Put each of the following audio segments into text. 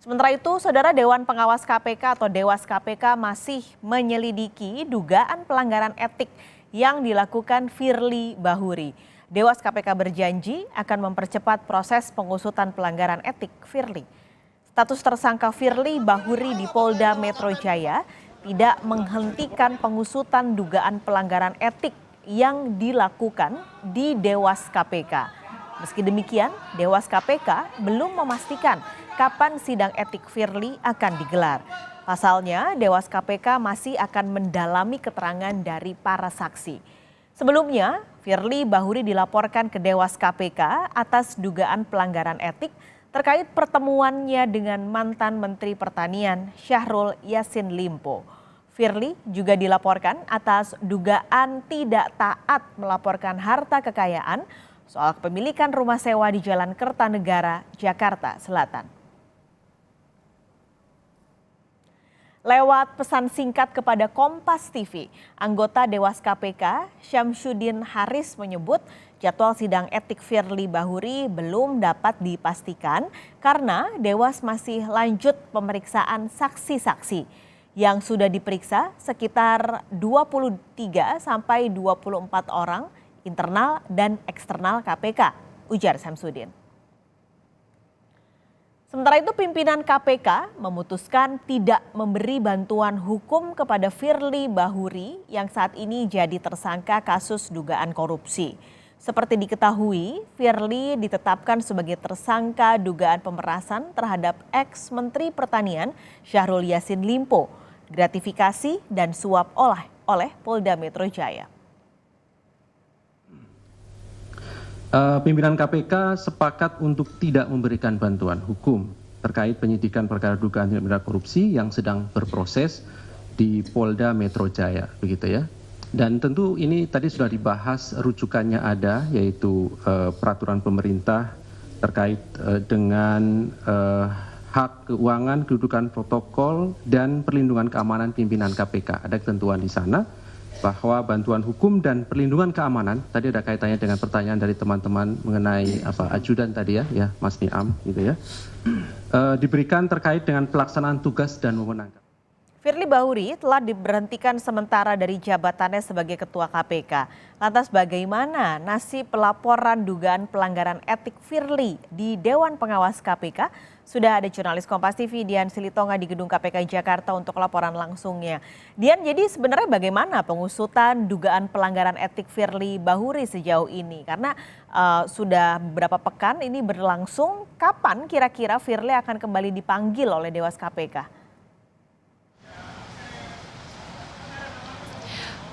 Sementara itu, Saudara, Dewan Pengawas KPK atau Dewas KPK masih menyelidiki dugaan pelanggaran etik yang dilakukan Firly Bahuri. Dewas KPK berjanji akan mempercepat proses pengusutan pelanggaran etik Firly. Status tersangka Firly Bahuri di Polda Metro Jaya tidak menghentikan pengusutan dugaan pelanggaran etik yang dilakukan di Dewas KPK. Meski demikian, Dewas KPK belum memastikan kapan sidang etik Firly akan digelar. Pasalnya, Dewas KPK masih akan mendalami keterangan dari para saksi. Sebelumnya, Firly Bahuri dilaporkan ke Dewas KPK atas dugaan pelanggaran etik terkait pertemuannya dengan mantan Menteri Pertanian Syahrul Yassin Limpo. Firly juga dilaporkan atas dugaan tidak taat melaporkan harta kekayaan soal kepemilikan rumah sewa di Jalan Kertanegara, Jakarta Selatan. Lewat pesan singkat kepada Kompas TV, anggota Dewas KPK Syamsuddin Haris menyebut jadwal sidang etik Firly Bahuri belum dapat dipastikan karena Dewas masih lanjut pemeriksaan saksi-saksi yang sudah diperiksa sekitar 23 sampai 24 orang internal dan eksternal KPK, ujar Syamsuddin. Sementara itu pimpinan KPK memutuskan tidak memberi bantuan hukum kepada Firly Bahuri yang saat ini jadi tersangka kasus dugaan korupsi. Seperti diketahui, Firly ditetapkan sebagai tersangka dugaan pemerasan terhadap ex-Menteri Pertanian Syahrul Yassin Limpo, gratifikasi dan suap oleh Polda Metro Jaya. Pimpinan KPK sepakat untuk tidak memberikan bantuan hukum terkait penyidikan perkara dugaan tindak pidana korupsi yang sedang berproses di Polda Metro Jaya, begitu ya. Dan tentu ini tadi sudah dibahas, rujukannya ada, yaitu peraturan pemerintah terkait dengan hak keuangan, kedudukan protokol, dan perlindungan keamanan pimpinan KPK. Ada ketentuan di sana bahwa bantuan hukum dan perlindungan keamanan, tadi ada kaitannya dengan pertanyaan dari teman-teman mengenai ajudan tadi ya Mas Niam gitu ya, diberikan terkait dengan pelaksanaan tugas dan wewenang. Firly Bahuri telah diberhentikan sementara dari jabatannya sebagai Ketua KPK. Lantas bagaimana nasib pelaporan dugaan pelanggaran etik Firly di Dewan Pengawas KPK? Sudah ada jurnalis Kompas TV Dian Silitonga di Gedung KPK Jakarta untuk laporan langsungnya. Dian, jadi sebenarnya bagaimana pengusutan dugaan pelanggaran etik Firly Bahuri sejauh ini? Karena sudah beberapa pekan ini berlangsung, kapan kira-kira Firly akan kembali dipanggil oleh Dewas KPK?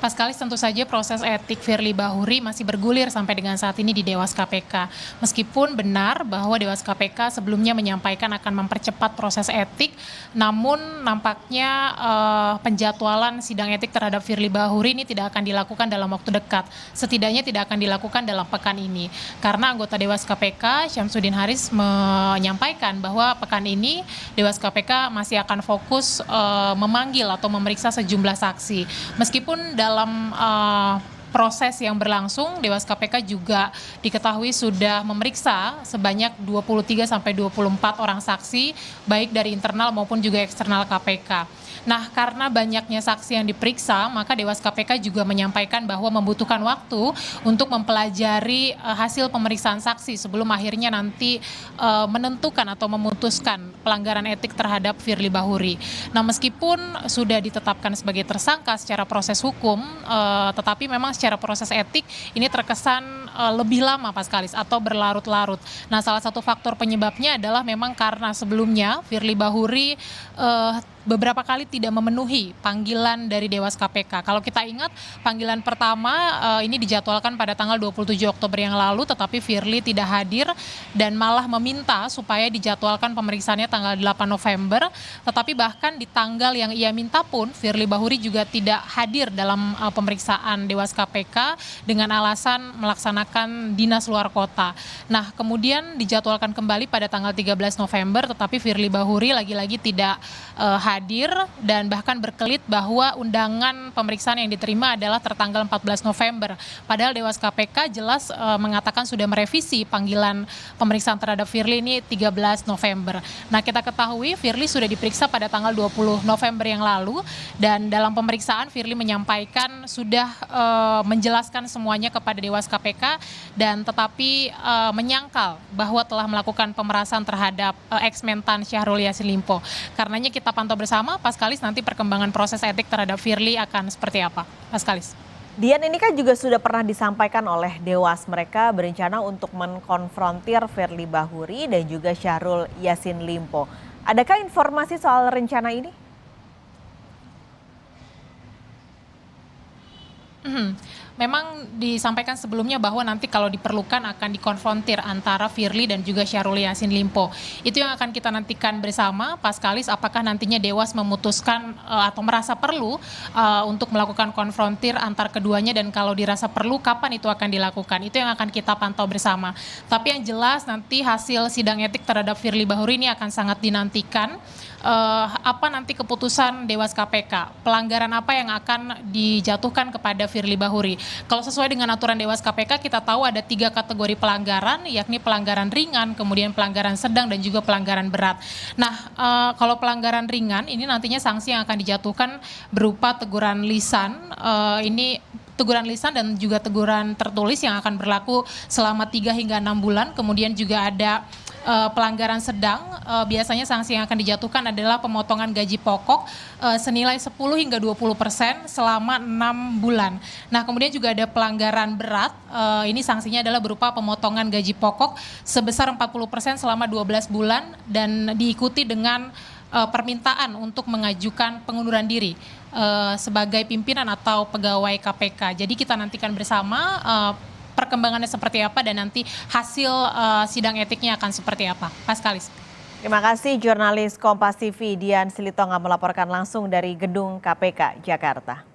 Paskalis, tentu saja proses etik Firly Bahuri masih bergulir sampai dengan saat ini di Dewas KPK. Meskipun benar bahwa Dewas KPK sebelumnya menyampaikan akan mempercepat proses etik, namun nampaknya penjadwalan sidang etik terhadap Firly Bahuri ini tidak akan dilakukan dalam waktu dekat. Setidaknya tidak akan dilakukan dalam pekan ini. Karena anggota Dewas KPK Syamsuddin Haris menyampaikan bahwa pekan ini Dewas KPK masih akan fokus memanggil atau memeriksa sejumlah saksi. Meskipun dalam proses yang berlangsung, Dewas KPK juga diketahui sudah memeriksa sebanyak 23 sampai 24 orang saksi, baik dari internal maupun juga eksternal KPK. Nah, karena banyaknya saksi yang diperiksa, maka Dewas KPK juga menyampaikan bahwa membutuhkan waktu untuk mempelajari hasil pemeriksaan saksi sebelum akhirnya nanti menentukan atau memutuskan pelanggaran etik terhadap Firly Bahuri. Nah, meskipun sudah ditetapkan sebagai tersangka secara proses hukum, tetapi memang secara proses etik ini terkesan lebih lama Paskalis atau berlarut-larut. Nah, salah satu faktor penyebabnya adalah memang karena sebelumnya Firly Bahuri beberapa kali tidak memenuhi panggilan dari Dewas KPK. Kalau kita ingat, panggilan pertama ini dijadwalkan pada tanggal 27 Oktober yang lalu, tetapi Firly tidak hadir dan malah meminta supaya dijadwalkan pemeriksaannya tanggal 8 November. Tetapi bahkan di tanggal yang ia minta pun, Firly Bahuri juga tidak hadir dalam pemeriksaan Dewas KPK dengan alasan melaksanakan dinas luar kota. Nah, kemudian dijadwalkan kembali pada tanggal 13 November, tetapi Firly Bahuri lagi-lagi tidak hadir hadir dan bahkan berkelit bahwa undangan pemeriksaan yang diterima adalah tertanggal 14 November. Padahal Dewas KPK jelas mengatakan sudah merevisi panggilan pemeriksaan terhadap Firly ini 13 November. Nah, kita ketahui Firly sudah diperiksa pada tanggal 20 November yang lalu dan dalam pemeriksaan Firly menyampaikan sudah menjelaskan semuanya kepada Dewas KPK dan tetapi menyangkal bahwa telah melakukan pemerasan terhadap ex-mentan Syahrul Yassin Limpo. Karenanya kita pantau bersama, Paskalis, nanti perkembangan proses etik terhadap Firly akan seperti apa, Paskalis? Dian, ini kan juga sudah pernah disampaikan oleh Dewas, mereka berencana untuk mengkonfrontir Firly Bahuri dan juga Syahrul Yassin Limpo. Adakah informasi soal rencana ini? Memang disampaikan sebelumnya bahwa nanti kalau diperlukan akan dikonfrontir antara Firly dan juga Syahrul Yassin Limpo. Itu yang akan kita nantikan bersama, Paskalis, apakah nantinya Dewas memutuskan atau merasa perlu untuk melakukan konfrontir antar keduanya dan kalau dirasa perlu kapan itu akan dilakukan. Itu yang akan kita pantau bersama. Tapi yang jelas nanti hasil sidang etik terhadap Firly Bahuri ini akan sangat dinantikan. Apa nanti keputusan Dewas KPK, pelanggaran apa yang akan dijatuhkan kepada Firly Bahuri. Kalau sesuai dengan aturan Dewas KPK, kita tahu ada 3 kategori pelanggaran, yakni pelanggaran ringan, kemudian pelanggaran sedang, dan juga pelanggaran berat. Nah, kalau pelanggaran ringan, ini nantinya sanksi yang akan dijatuhkan berupa teguran lisan, ini teguran lisan dan juga teguran tertulis yang akan berlaku selama 3 hingga 6 bulan, kemudian juga ada pelanggaran sedang, biasanya sanksi yang akan dijatuhkan adalah pemotongan gaji pokok senilai 10 hingga 20% selama 6 bulan. Nah, kemudian juga ada pelanggaran berat, ini sanksinya adalah berupa pemotongan gaji pokok sebesar 40% selama 12 bulan dan diikuti dengan permintaan untuk mengajukan pengunduran diri sebagai pimpinan atau pegawai KPK. Jadi kita nantikan bersama perkembangannya seperti apa dan nanti hasil sidang etiknya akan seperti apa. Paskalis. Terima kasih jurnalis Kompas TV Dian Silitonga melaporkan langsung dari Gedung KPK Jakarta.